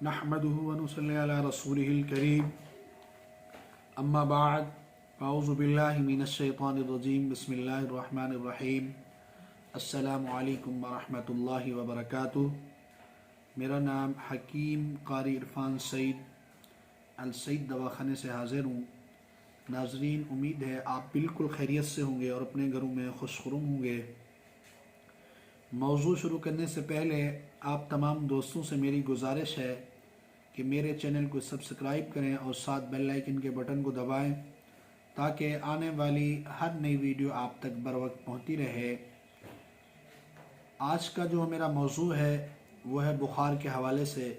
नहमदुहु व नुसल्ली अला रसूलिहिल करीम अम्मा बाद अऊज़ु बिल्लाहि मिनश शैतानिर रजीम बिस्मिल्लाहिर रहमानिर रहीम अस्सलामु अलैकुम व रहमतुल्लाहि व बरकातुहू। मेरा नाम हकीम कारी इरफान सईद अल सईद दवाखाने से हाज़िर हूँ। नाज़रीन, उम्मीद है आप बिल्कुल खैरियत से होंगे और अपने घरों में खुशखुरुम होंगे। मौजू शुरू करने से पहले आप तमाम दोस्तों से मेरी गुजारिश है कि मेरे चैनल को सब्सक्राइब करें और साथ बेल आइकन के बटन को दबाएं ताकि आने वाली हर नई वीडियो आप तक बर वक्त पहुँचती रहे। आज का जो मेरा मौजू है वो है बुखार के हवाले से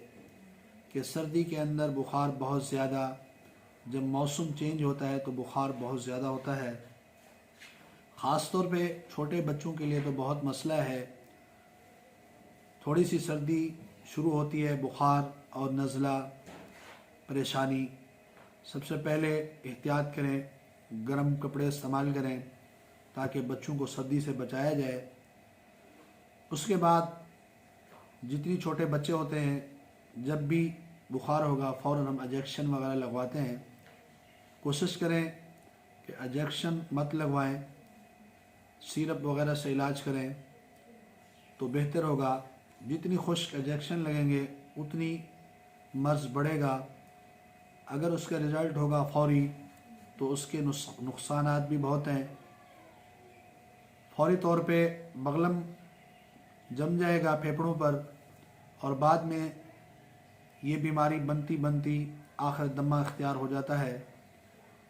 कि सर्दी के अंदर बुखार बहुत ज़्यादा, जब मौसम चेंज होता है तो बुखार बहुत ज़्यादा होता है। ख़ास तौर पे छोटे बच्चों के लिए तो बहुत मसला है। थोड़ी सी सर्दी शुरू होती है, बुखार और नज़ला परेशानी। सबसे पहले एहतियात करें, गर्म कपड़े इस्तेमाल करें ताकि बच्चों को सर्दी से बचाया जाए। उसके बाद जितनी छोटे बच्चे होते हैं, जब भी बुखार होगा फ़ौरन हम इंजेक्शन वगैरह लगवाते हैं। कोशिश करें कि इंजेक्शन मत लगवाएं, सिरप वगैरह से इलाज करें तो बेहतर होगा। जितनी खुश्क इंजेक्शन लगेंगे उतनी मर्ज़ बढ़ेगा। अगर उसका रिज़ल्ट होगा फ़ौरी तो उसके नुकसानात भी बहुत हैं। फ़ौरी तौर पे बगलम जम जाएगा फेफड़ों पर और बाद में ये बीमारी बनती बनती आखिर दमा इख्तियार हो जाता है।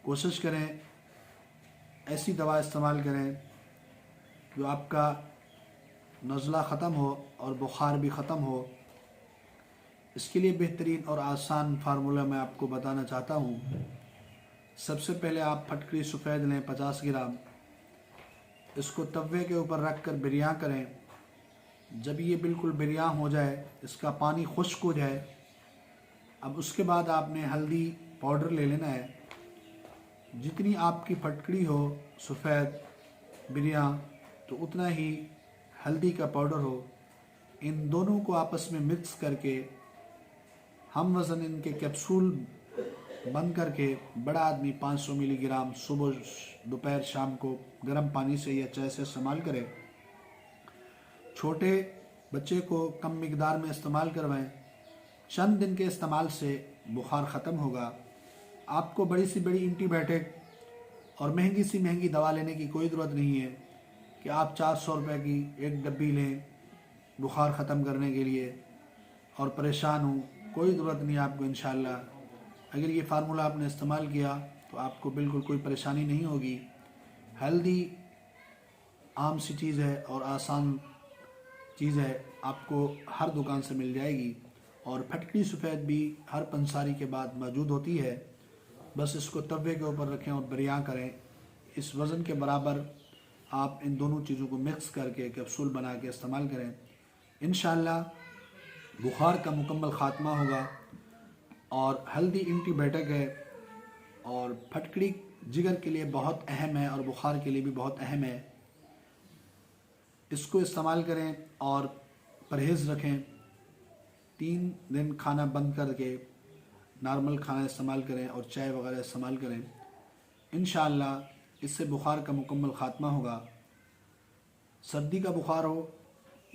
कोशिश करें ऐसी दवा इस्तेमाल करें जो आपका नज़ला ख़त्म हो और बुखार भी ख़त्म हो। इसके लिए बेहतरीन और आसान फार्मूला मैं आपको बताना चाहता हूँ। सबसे पहले आप फटकरी सफ़ेद लें 50 ग्राम, इसको तवे के ऊपर रख कर बिरयां करें। जब ये बिल्कुल बिरयां हो जाए, इसका पानी खुश्क हो जाए, अब उसके बाद आपने हल्दी पाउडर ले लेना है। जितनी आपकी फटकड़ी हो सफ़ेद बिरयां तो उतना ही हल्दी का पाउडर हो। इन दोनों को आपस में मिक्स करके हम वज़न इनके कैप्सूल बंद करके बड़ा आदमी 500 मिलीग्राम सुबह दोपहर शाम को गर्म पानी से या चाय से इस्तेमाल करें। छोटे बच्चे को कम मिकदार में इस्तेमाल करवाएं। चंद दिन के इस्तेमाल से बुखार ख़त्म होगा। आपको बड़ी सी बड़ी एंटीबायोटिक और महंगी सी महंगी दवा लेने की कोई ज़रूरत नहीं है कि आप 400 रुपये की एक डब्बी लें बुखार ख़त्म करने के लिए और परेशान हूँ। कोई ज़रूरत नहीं आपको। इंशाअल्लाह अगर ये फार्मूला आपने इस्तेमाल किया तो आपको बिल्कुल कोई परेशानी नहीं होगी। हल्दी आम सी चीज़ है और आसान चीज़ है, आपको हर दुकान से मिल जाएगी। और फटकरी सफ़ेद भी हर पंसारी के बाद मौजूद होती है। बस इसको तवे के ऊपर रखें और बिरयां करें। इस वज़न के बराबर आप इन दोनों चीज़ों को मिक्स करके कैप्सूल बना के इस्तेमाल करें। इंशाअल्लाह बुखार का मुकम्मल ख़ात्मा होगा। और हल्दी एंटीबायोटिक है और फटकड़ी जिगर के लिए बहुत अहम है और बुखार के लिए भी बहुत अहम है। इसको इस्तेमाल करें और परहेज़ रखें। 3 दिन खाना बंद करके नॉर्मल खाना इस्तेमाल करें और चाय वगैरह इस्तेमाल करें। इंशाअल्लाह इससे बुखार का मुकम्मल ख़ात्मा होगा। सर्दी का बुखार हो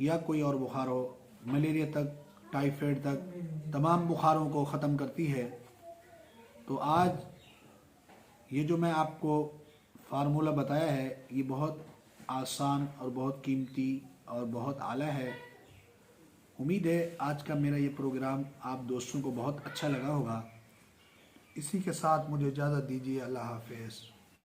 या कोई और बुखार हो, मलेरिया तक, टाइफाइड तक, तमाम बुखारों को ख़त्म करती है। तो आज ये जो मैं आपको फार्मूला बताया है ये बहुत आसान और बहुत कीमती और बहुत आला है। उम्मीद है आज का मेरा ये प्रोग्राम आप दोस्तों को बहुत अच्छा लगा होगा। इसी के साथ मुझे इजाज़त दीजिए। अल्लाह हाफ़िज़।